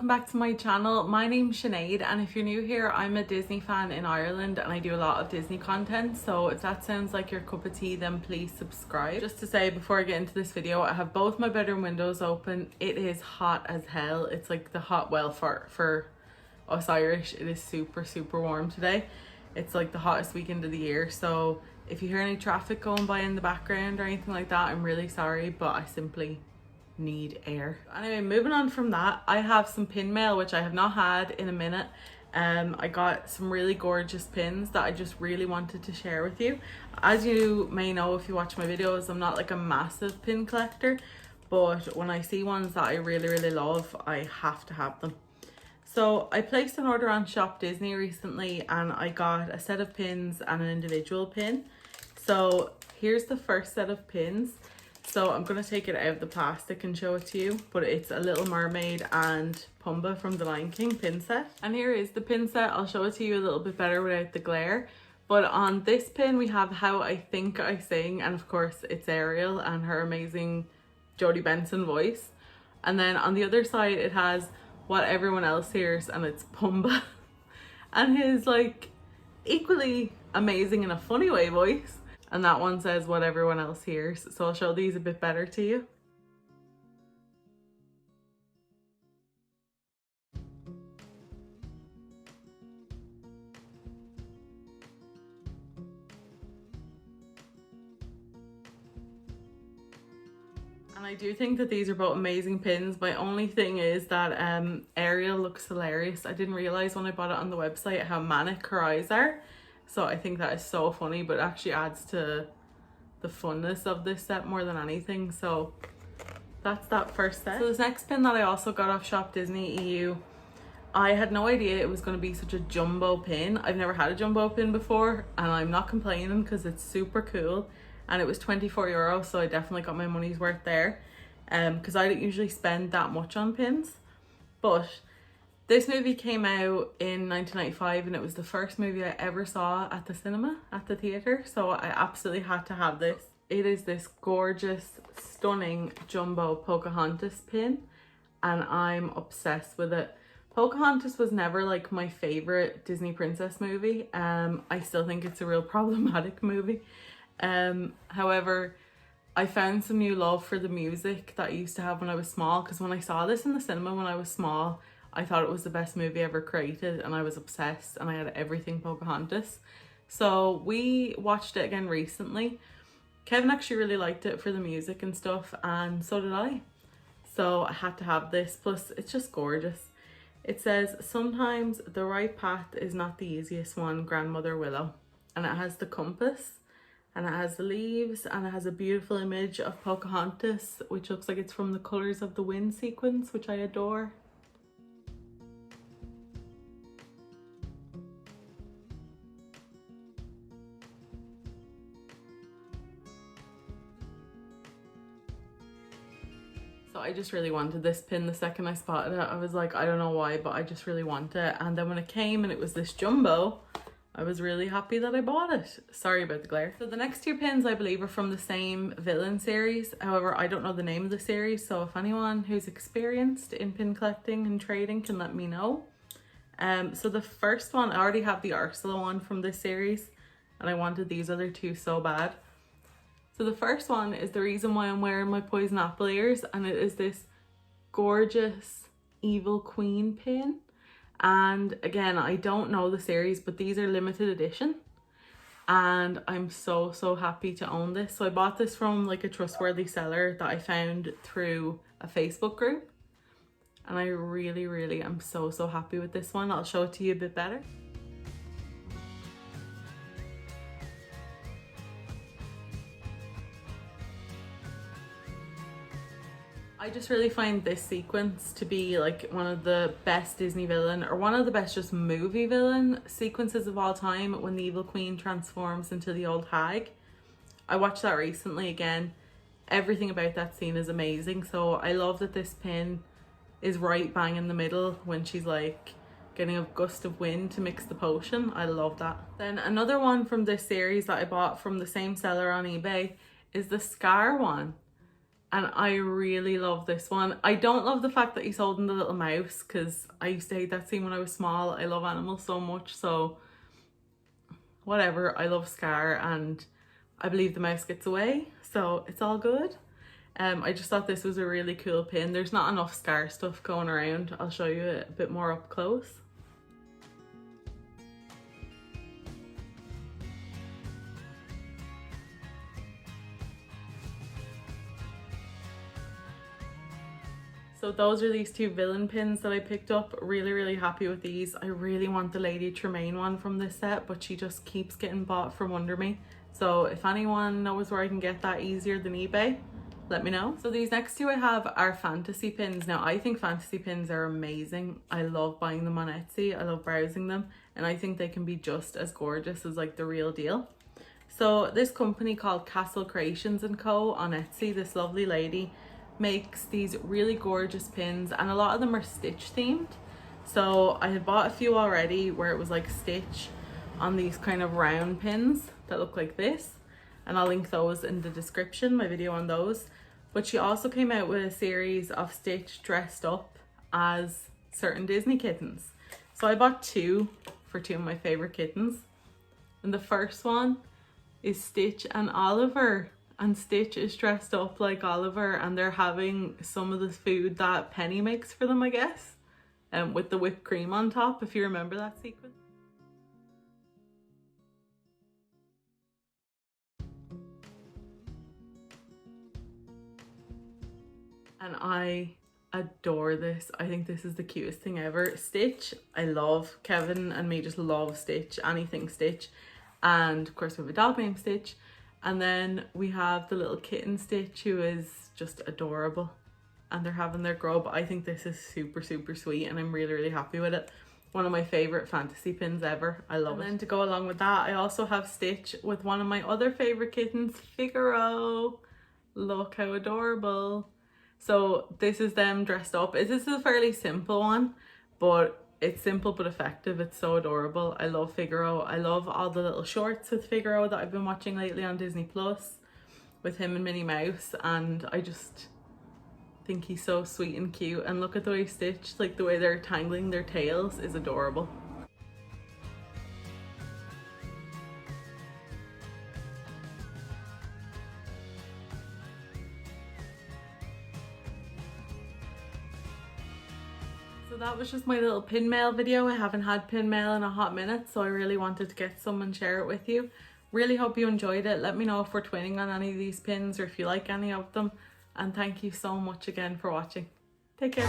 welcome back to my channel. My name's Sinead, and if you're new here, I'm a Disney fan in Ireland and I do a lot of Disney content, so if that sounds like your cup of tea, then please subscribe. Just to say before I get into this video, I have both my bedroom windows open. It is hot as hell. It's like the hot, well, for us Irish, it is super warm today. It's like the hottest weekend of the year, so if you hear any traffic going by in the background or anything like that, I'm really sorry, but I simply need air. Anyway, moving on from that, I have some pin mail which I have not had in a minute. I got some really gorgeous pins that I just really wanted to share with you. As you may know if you watch my videos, I'm not like a massive pin collector, but when I see ones that I really love, I have to have them. So I placed an order on Shop Disney recently and I got a set of pins and an individual pin. So here's the first set of pins. So I'm going to take it out of the plastic and show it to you, but it's a Little Mermaid and Pumbaa from the Lion King pin set. And here is the pin set. I'll show it to you a little bit better without the glare. But on this pin we have How I Think I Sing, and of course it's Ariel and her amazing Jodie Benson voice. And then on the other side it has What Everyone Else Hears, and it's Pumbaa and his like equally amazing in a funny way voice. And that one says What Everyone Else Hears. So I'll show these a bit better to you. And I do think that these are both amazing pins. My only thing is that Ariel looks hilarious. I didn't realize when I bought it on the website how manic her eyes are. So I think that is so funny, but it actually adds to the funness of this set more than anything. So that's that first set. So this next pin that I also got off Shop Disney EU, I had no idea it was going to be such a jumbo pin. I've never had a jumbo pin before and I'm not complaining because it's super cool. And it was €24, so I definitely got my money's worth there. Because I don't usually spend that much on pins. But this movie came out in 1995 and it was the first movie I ever saw at the cinema, at the theatre. So I absolutely had to have this. It is this gorgeous, stunning jumbo Pocahontas pin and I'm obsessed with it. Pocahontas was never like my favourite Disney princess movie. I still think it's a real problematic movie. However, I found some new love for the music that I used to have when I was small, because when I saw this in the cinema when I was small, I thought it was the best movie ever created and I was obsessed and I had everything Pocahontas. So we watched it again recently. Kevin actually really liked it for the music and stuff, and so did I. So I had to have this, plus it's just gorgeous. It says, "Sometimes the right path is not the easiest one, Grandmother Willow." And it has the compass and it has the leaves and it has a beautiful image of Pocahontas, which looks like it's from the Colours of the Wind sequence, which I adore. So I just really wanted this pin the second I spotted it. I was like, I don't know why, but I just really want it. And then when it came and it was this jumbo, I was really happy that I bought it. Sorry about the glare. So the next two pins I believe are from the same villain series. However, I don't know the name of the series, so if anyone who's experienced in pin collecting and trading can let me know. So the first one, I already have the Ursula one from this series and I wanted these other two so bad. So the first one is the reason why I'm wearing my poison apple ears, and it is this gorgeous evil queen pin. And again, I don't know the series, but these are limited edition and I'm so happy to own this. So I bought this from like a trustworthy seller that I found through a Facebook group, and I really am so happy with this one. I'll show it to you a bit better. I just really find this sequence to be like one of the best Disney villain, or one of the best just movie villain sequences of all time, when the evil queen transforms into the old hag. I watched that recently again. Everything about that scene is amazing. So I love that this pin is right bang in the middle when she's like getting a gust of wind to mix the potion. I love that. Then another one from this series that I bought from the same seller on eBay is the Scar one. And I really love this one. I don't love the fact that he's holding the little mouse because I used to hate that scene when I was small. I love animals so much, so whatever. I love Scar and I believe the mouse gets away, so it's all good. I just thought this was a really cool pin. There's not enough Scar stuff going around. I'll show you it a bit more up close. So those are these two villain pins that I picked up. Really happy with these. I really want the Lady Tremaine one from this set, but she just keeps getting bought from under me. So if anyone knows where I can get that easier than eBay, let me know. So these next two I have are fantasy pins. Now I think fantasy pins are amazing. I love buying them on Etsy. I love browsing them, and I think they can be just as gorgeous as like the real deal. So this company called Castle Creations & Co. on Etsy, this lovely lady makes these really gorgeous pins, and a lot of them are Stitch themed. So I had bought a few already where it was like Stitch on these kind of round pins that look like this, and I'll link those in the description, my video on those. But she also came out with a series of Stitch dressed up as certain Disney kittens. So I bought two for two of my favorite kittens, and the first one is Stitch and Oliver. And Stitch is dressed up like Oliver, and they're having some of the food that Penny makes for them, I guess, with the whipped cream on top, if you remember that sequence. And I adore this. I think this is the cutest thing ever. Stitch, I love. Kevin and me just love Stitch, anything Stitch. And of course we have a dog named Stitch. And then we have the little kitten Stitch, who is just adorable, and they're having their grub. I think this is super sweet, and I'm really happy with it. One of my favorite fantasy pins ever. I love it. And then to go along with that, I also have Stitch with one of my other favorite kittens, Figaro. Look how adorable. So this is them dressed up. This is a fairly simple one, but it's simple but effective. It's so adorable. I love Figaro. I love all the little shorts with Figaro that I've been watching lately on Disney Plus with him and Minnie Mouse, and I just think he's so sweet and cute. And look at the way Stitch, like the way they're tangling their tails, is adorable. So that was just my little pin mail video. I haven't had pin mail in a hot minute, so I really wanted to get some and share it with you. Really hope you enjoyed it. Let me know if we're twinning on any of these pins or if you like any of them. And thank you so much again for watching. Take care.